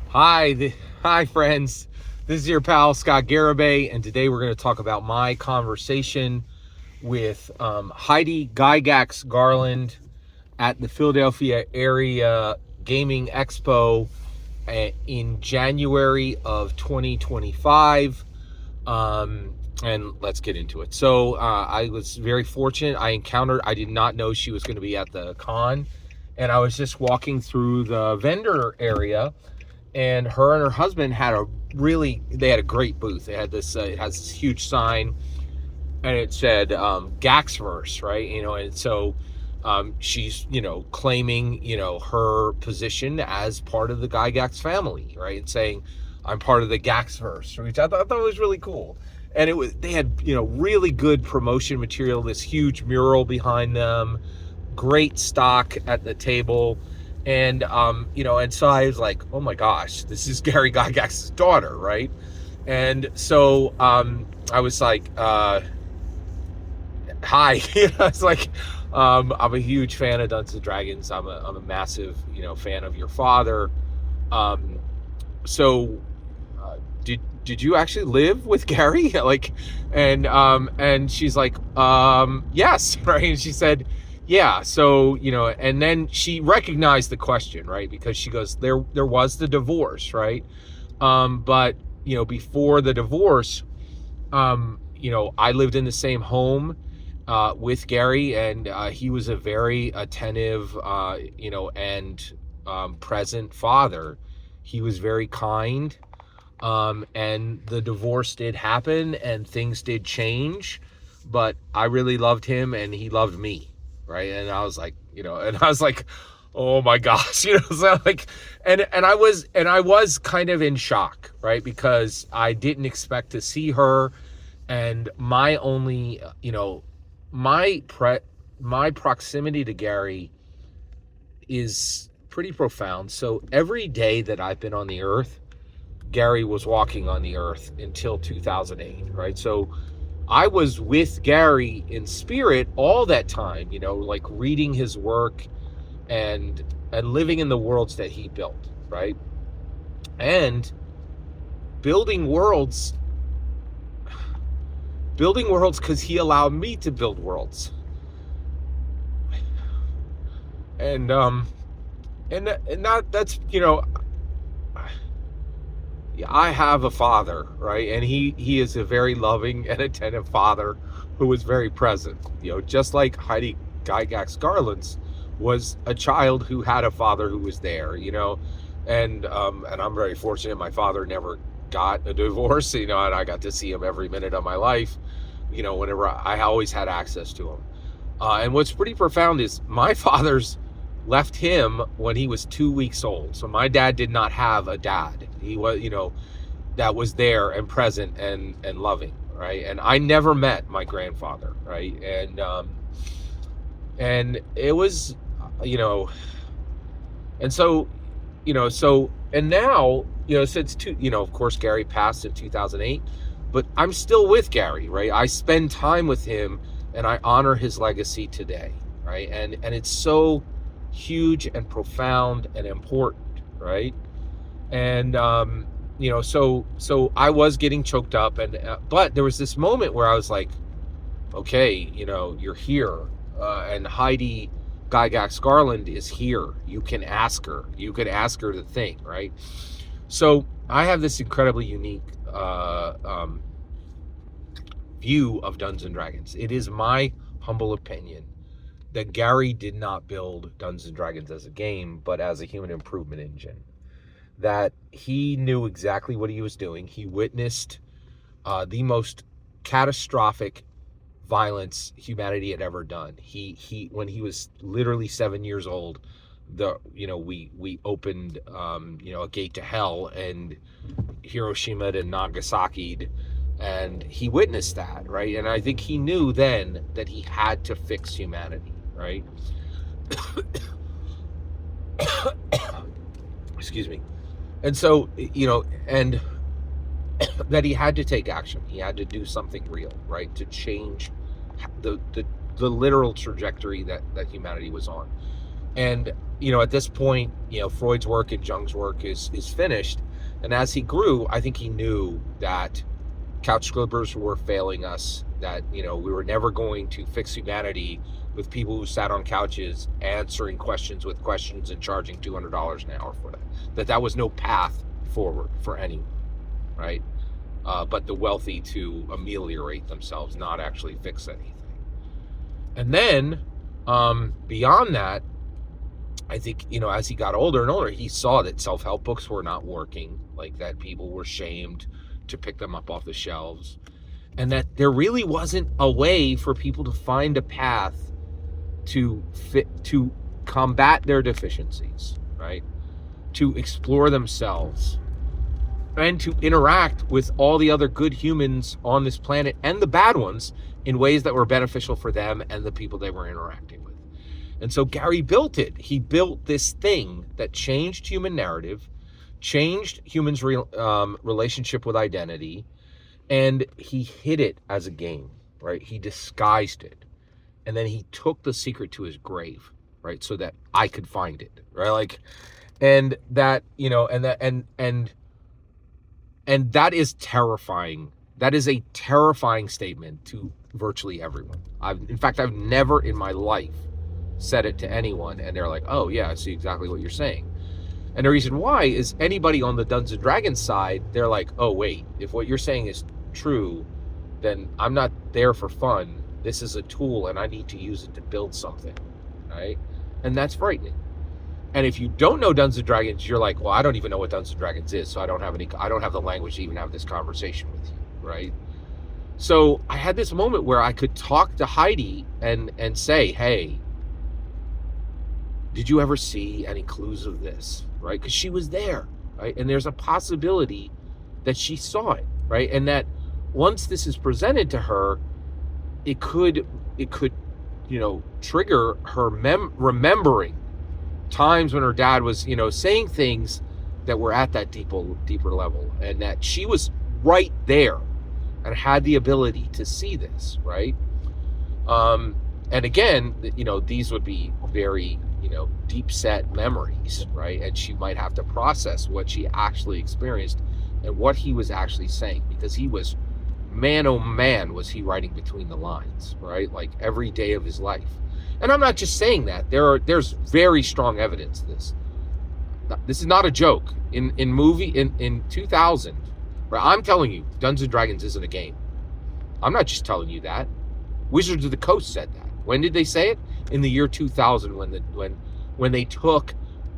Hi, friends. This is your pal Scott Garibay, and today we're going to talk about my conversation with Heidi Gygax Garland at the Philadelphia area gaming expo in January of 2025. And let's get into it. So I was very fortunate. I did not know she was going to be at the con, and I was just walking through the vendor area, and her husband they had a great booth. They had this it has this huge sign, and it said Gax verse, right? And so she's claiming her position as part of the Gygax family, right? And saying I'm part of the Gax verse, which I thought was really cool. And they had really good promotion material, this huge mural behind them, great stock at the table. And and so I was like, oh my gosh, this is Gary Gygax's daughter, right? And so I was like, hi. It's like, I'm a huge fan of Dungeons and Dragons. I'm a massive fan of your father. So did you actually live with Gary? And she's like, yes, right? And she said, yeah. So and then she recognized the question, right? Because she goes, there was the divorce, right? But before the divorce, I lived in the same home with Gary, and he was a very attentive, and present father. He was very kind. And the divorce did happen and things did change, but I really loved him and he loved me, right? And I was like, oh my gosh, so like, and I was kind of in shock, right? Because I didn't expect to see her, and my only, my proximity to Gary is pretty profound. So every day that I've been on the earth, Gary was walking on the earth until 2008, right? So I was with Gary in spirit all that time, like reading his work and living in the worlds that he built, right? And building worlds because he allowed me to build worlds. And that's I have a father, right? And he is a very loving and attentive father who was very present. Just like Heidi Gygax Garland's was a child who had a father who was there, and I'm very fortunate. My father never got a divorce, and I got to see him every minute of my life, whenever I always had access to him. And what's pretty profound is my father's left him when he was 2 weeks old. So my dad did not have a dad. He was, that was there and present and loving, right? And I never met my grandfather, right? And it was, and so, and now, since of course, Gary passed in 2008, but I'm still with Gary, right? I spend time with him and I honor his legacy today, right? And it's so huge and profound and important, right? And so I was getting choked up, and but there was this moment where I was like, okay, you're here, and Heidi Gygax Garland is here. You can ask her the thing, right? So I have this incredibly unique view of Dungeons and Dragons. It is my humble opinion that Gary did not build Dungeons & Dragons as a game, but as a human improvement engine. That he knew exactly what he was doing. He witnessed the most catastrophic violence humanity had ever done. He when he was literally 7 years old, we opened a gate to hell, and Hiroshima and Nagasaki, and he witnessed that, right? And I think he knew then that he had to fix humanity, right? Excuse me. And so, and that he had to take action. He had to do something real, right? To change the literal trajectory that humanity was on. And, you know, at this point, you know, Freud's work and Jung's work is finished. And as he grew, I think he knew that couch slippers were failing us, that, you know, we were never going to fix humanity with people who sat on couches answering questions with questions and charging $200 an hour for that. That was no path forward for anyone, right? But the wealthy to ameliorate themselves, not actually fix anything. And then beyond that, I think, you know, as he got older and older, he saw that self-help books were not working, like that people were shamed to pick them up off the shelves, and that there really wasn't a way for people to find a path to combat their deficiencies, right? To explore themselves and to interact with all the other good humans on this planet and the bad ones in ways that were beneficial for them and the people they were interacting with. And so Gary built it. He built this thing that changed human narrative, changed humans' relationship with identity, and he hid it as a game, right? He disguised it. And then he took the secret to his grave, right? So that I could find it, right? Like, and that, you know, and that is terrifying. That is a terrifying statement to virtually everyone. In fact, I've never in my life said it to anyone and they're like, oh yeah, I see exactly what you're saying. And the reason why is anybody on the Dungeons & Dragons side, they're like, oh wait, if what you're saying is true, then I'm not there for fun. This is a tool and I need to use it to build something, right? And that's frightening. And if you don't know Dungeons & Dragons, you're like, well, I don't even know what Dungeons & Dragons is, so I don't have the language to even have this conversation with you, right? So I had this moment where I could talk to Heidi and say, hey, did you ever see any clues of this, right? Because she was there, right? And there's a possibility that she saw it, right? And that once this is presented to her, it could, you know, trigger her remembering times when her dad was, you know, saying things that were at that deeper level, and that she was right there and had the ability to see this, right? And again, you know, these would be very, you know, deep set memories, right? And she might have to process what she actually experienced and what he was actually saying, because he was, man, oh man, was he writing between the lines, right? Like every day of his life. And I'm not just saying that. There's very strong evidence of this. This is not a joke. In 2000, right, I'm telling you, Dungeons & Dragons isn't a game. I'm not just telling you that. Wizards of the Coast said that. When did they say it? In the year 2000, when they took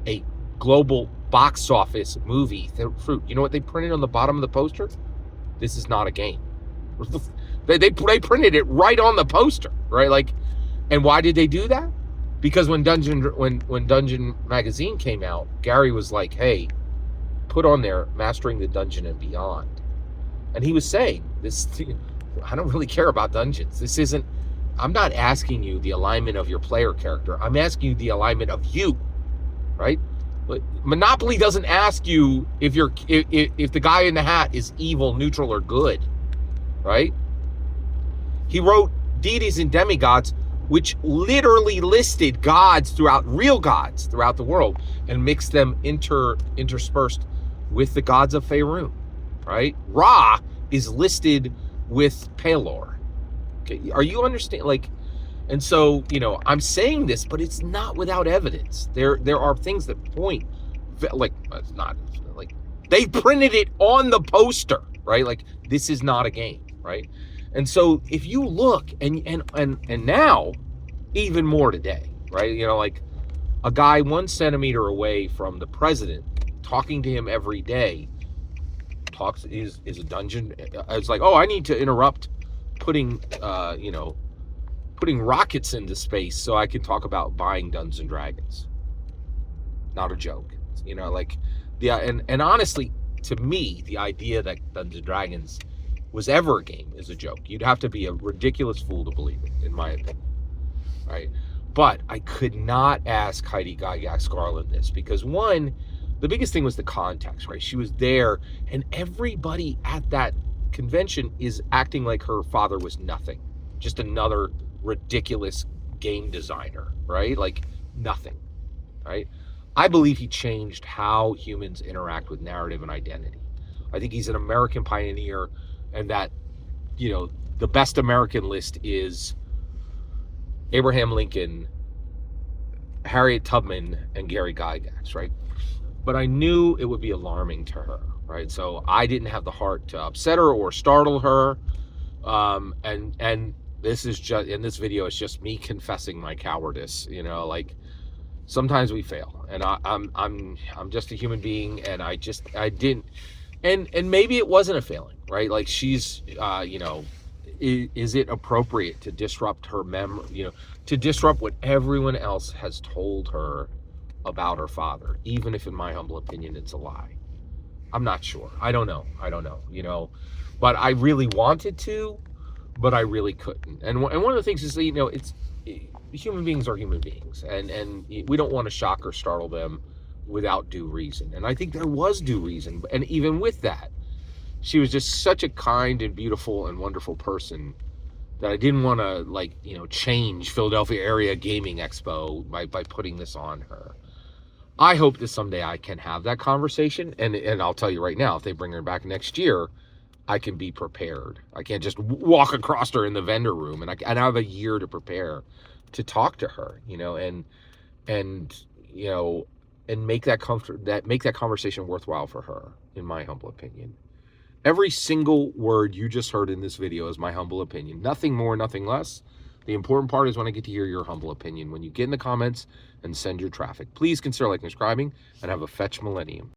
a global box office movie, Fruit. You know what they printed on the bottom of the poster? This is not a game. They printed it right on the poster, right? Like, and why did they do that? Because when Dungeon Magazine came out, Gary was like, hey, put on there Mastering the Dungeon and Beyond. And he was saying, this, I don't really care about dungeons. This isn't, I'm not asking you the alignment of your player character. I'm asking you the alignment of you, right? But Monopoly doesn't ask you if the guy in the hat is evil, neutral, or good, right? He wrote Deities and Demigods, which literally listed gods real gods throughout the world, and mixed them interspersed with the gods of Faerun, right? Ra is listed with Pelor. Okay, are you understand? Like, and so, you know, I'm saying this, but it's not without evidence. There are things that point, like, it's not like they printed it on the poster, right? Like, this is not a game, right? And so if you look and now even more today, right? You know, like a guy 1 centimeter away from the president, talking to him every day, is a dungeon. It's like, oh, I need to interrupt putting rockets into space so I can talk about buying Dungeons and Dragons. Not a joke, you know, like and honestly, to me, the idea that Dungeons and Dragons was ever a game is a joke. You'd have to be a ridiculous fool to believe it, in my opinion, right? But I could not ask Heidi Gygax Garland this because, one, the biggest thing was the context, right? She was there, and everybody at that convention is acting like her father was nothing, just another ridiculous game designer, right? Like nothing. right? I believe he changed how humans interact with narrative and identity. I think he's an American pioneer, and that, you know, the best American list is Abraham Lincoln, Harriet Tubman, and Gary Gygax, right? But I knew it would be alarming to her, right? So I didn't have the heart to upset her or startle her. And this is just, in this video, it's just me confessing my cowardice. You know, like, sometimes we fail, and I'm just a human being, and I didn't, and maybe it wasn't a failing, right? Like, she's, you know, is it appropriate to disrupt her you know, to disrupt what everyone else has told her about her father, even if, in my humble opinion, it's a lie? I'm not sure. I don't know, you know, but I really wanted to, but I really couldn't. And one of the things is that, you know, it's, human beings are human beings, and we don't want to shock or startle them without due reason. And I think there was due reason, and even with that, she was just such a kind and beautiful and wonderful person that I didn't want to, like, you know, change Philadelphia Area Gaming Expo by putting this on her. I hope that someday I can have that conversation, and I'll tell you right now, if they bring her back next year, I can be prepared. I can't just walk across her in the vendor room, and I have a year to prepare to talk to her, you know, and you know, and make that conversation worthwhile for her, in my humble opinion. Every single word you just heard in this video is my humble opinion. Nothing more, nothing less. The important part is when I get to hear your humble opinion, when you get in the comments and send your traffic. Please consider liking and subscribing, and have a fetch millennium.